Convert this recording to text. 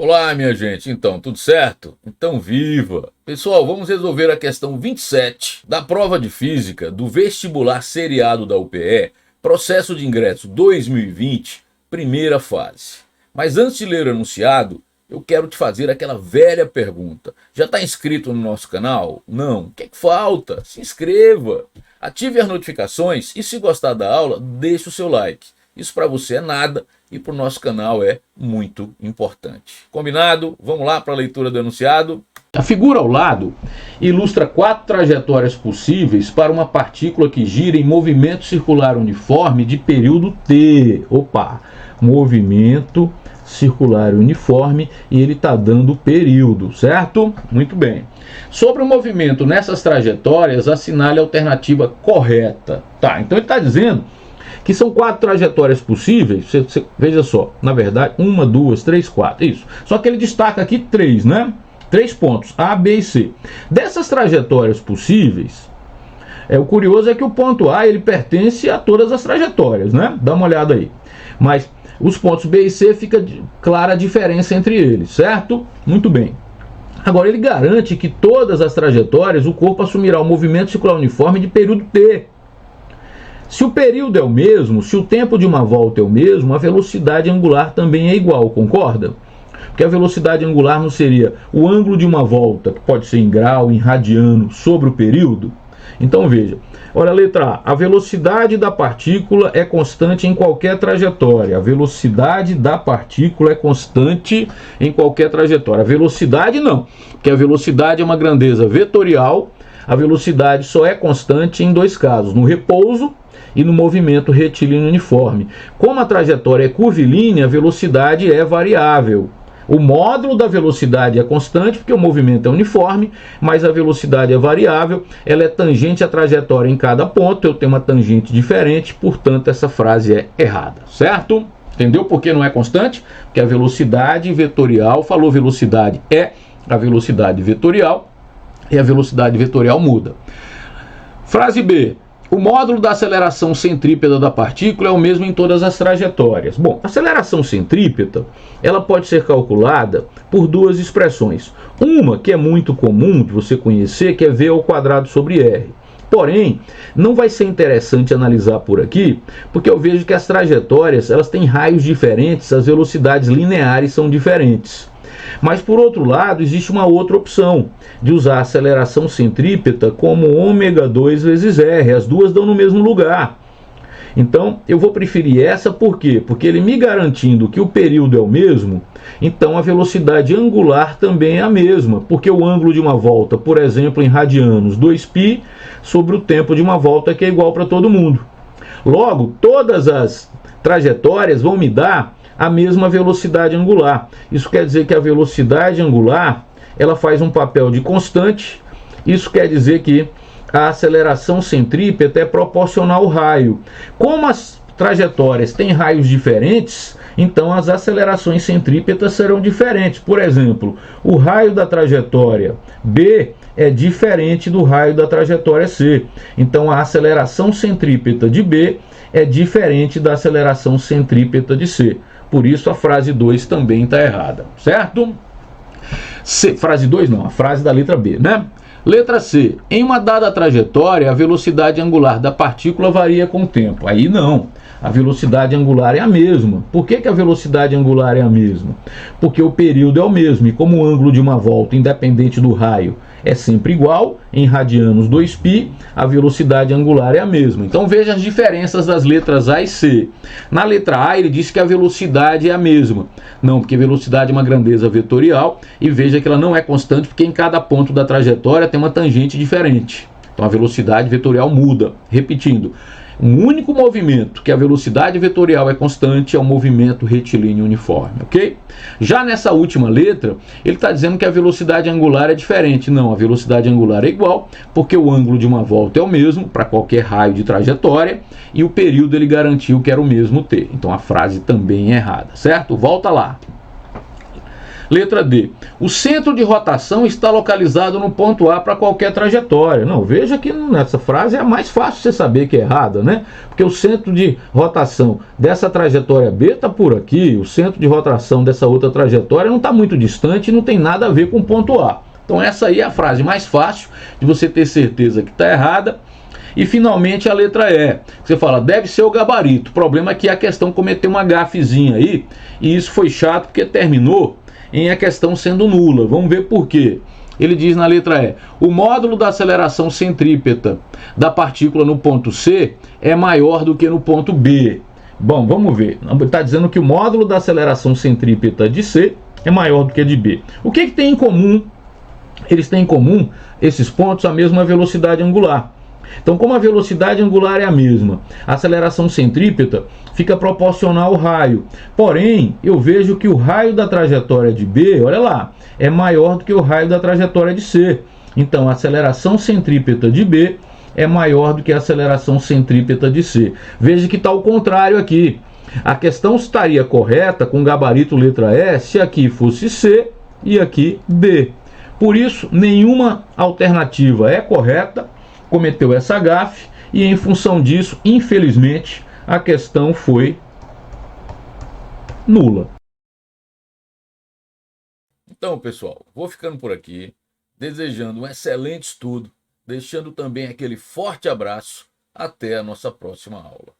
Olá, minha gente. Então, tudo certo? Então, viva! Pessoal, vamos resolver a questão 27 da prova de física do vestibular seriado da UPE, processo de ingresso 2020, primeira fase. Mas antes de ler o enunciado, eu quero te fazer aquela velha pergunta. Já está inscrito no nosso canal? Não. O que é que falta? Se inscreva, ative as notificações e, se gostar da aula, deixe o seu like. Isso para você é nada e para o nosso canal é muito importante. Combinado? Vamos lá para a leitura do enunciado. A figura ao lado ilustra 4 trajetórias possíveis para uma partícula que gira em movimento circular uniforme de período t. Movimento circular uniforme, e ele está dando período, certo? Muito bem. Sobre o movimento nessas trajetórias, assinale a alternativa correta. Então ele está dizendo que são 4 trajetórias possíveis. Você veja só, na verdade, 1, 2, 3, 4, isso. Só que ele destaca aqui 3, né? 3 pontos, A, B e C. Dessas trajetórias possíveis, o curioso é que o ponto A, ele pertence a todas as trajetórias, né? Dá uma olhada aí. Mas os pontos B e C, fica clara a diferença entre eles, certo? Muito bem. Agora, ele garante que todas as trajetórias, o corpo assumirá o movimento circular uniforme de período t. Se o período é o mesmo, se o tempo de uma volta é o mesmo, a velocidade angular também é igual, concorda? Porque a velocidade angular não seria o ângulo de uma volta, que pode ser em grau, em radiano, sobre o período? Então veja, olha a letra A, a velocidade da partícula é constante em qualquer trajetória. A velocidade da partícula é constante em qualquer trajetória. A velocidade não, porque a velocidade é uma grandeza vetorial. A velocidade só é constante em 2 casos, no repouso e no movimento retilíneo uniforme. Como a trajetória é curvilínea, a velocidade é variável. O módulo da velocidade é constante, porque o movimento é uniforme, mas a velocidade é variável, ela é tangente à trajetória em cada ponto, eu tenho uma tangente diferente, portanto essa frase é errada, certo? Entendeu por que não é constante? Porque a velocidade vetorial, falou velocidade, é a velocidade vetorial, e a velocidade vetorial muda. Frase B. O módulo da aceleração centrípeta da partícula é o mesmo em todas as trajetórias. Bom, a aceleração centrípeta, ela pode ser calculada por 2 expressões. Uma, que é muito comum de você conhecer, que é v² sobre r. Porém, não vai ser interessante analisar por aqui, porque eu vejo que as trajetórias, elas têm raios diferentes, as velocidades lineares são diferentes. Mas, por outro lado, existe uma outra opção de usar a aceleração centrípeta como ω2 vezes r. As duas dão no mesmo lugar. Então, eu vou preferir essa, por quê? Porque ele me garantindo que o período é o mesmo, então a velocidade angular também é a mesma, porque o ângulo de uma volta, por exemplo, em radianos, 2π sobre o tempo de uma volta, que é igual para todo mundo. Logo, todas as trajetórias vão me dar a mesma velocidade angular. Isso quer dizer que a velocidade angular, ela faz um papel de constante. Isso quer dizer que a aceleração centrípeta é proporcional ao raio. Como as trajetórias têm raios diferentes, então as acelerações centrípetas serão diferentes. Por exemplo, o raio da trajetória B é diferente do raio da trajetória C. Então a aceleração centrípeta de B é diferente da aceleração centrípeta de C. Por isso a frase 2 também está errada, certo? Frase 2 não, a frase da letra B, né? Letra C. Em uma dada trajetória, a velocidade angular da partícula varia com o tempo. Aí não. A velocidade angular é a mesma. Por que a velocidade angular é a mesma? Porque o período é o mesmo. E como o ângulo de uma volta, independente do raio, é sempre igual, em radianos 2π, a velocidade angular é a mesma. Então veja as diferenças das letras A e C. Na letra A ele diz que a velocidade é a mesma. Não, porque velocidade é uma grandeza vetorial, e veja que ela não é constante, porque em cada ponto da trajetória tem uma tangente diferente. Então a velocidade vetorial muda. Repetindo, um único movimento que a velocidade vetorial é constante é o movimento retilíneo uniforme, ok? Já nessa última letra, ele está dizendo que a velocidade angular é diferente. Não, a velocidade angular é igual, porque o ângulo de uma volta é o mesmo para qualquer raio de trajetória, e o período ele garantiu que era o mesmo t. Então a frase também é errada, certo? Volta lá. Letra D. O centro de rotação está localizado no ponto A para qualquer trajetória. Não, veja que nessa frase é mais fácil você saber que é errada, né? Porque o centro de rotação dessa trajetória B está por aqui, o centro de rotação dessa outra trajetória não está muito distante e não tem nada a ver com o ponto A. Então essa aí é a frase mais fácil de você ter certeza que está errada. E finalmente a letra E. Você fala, deve ser o gabarito. O problema é que a questão cometeu uma gafezinha aí, e isso foi chato porque terminou em a questão sendo nula. Vamos ver por quê. Ele diz na letra E, o módulo da aceleração centrípeta da partícula no ponto C é maior do que no ponto B. Bom, vamos ver. Está dizendo que o módulo da aceleração centrípeta de C é maior do que de B. O que tem em comum? Eles têm em comum, esses pontos, a mesma velocidade angular. Então, como a velocidade angular é a mesma, a aceleração centrípeta fica proporcional ao raio. Porém, eu vejo que o raio da trajetória de B, olha lá, é maior do que o raio da trajetória de C. Então, a aceleração centrípeta de B é maior do que a aceleração centrípeta de C. Veja que está ao contrário aqui. A questão estaria correta com gabarito letra E se aqui fosse C e aqui B. Por isso, nenhuma alternativa é correta, cometeu essa gafe, e em função disso, infelizmente, a questão foi nula. Então, pessoal, vou ficando por aqui, desejando um excelente estudo, deixando também aquele forte abraço. Até a nossa próxima aula.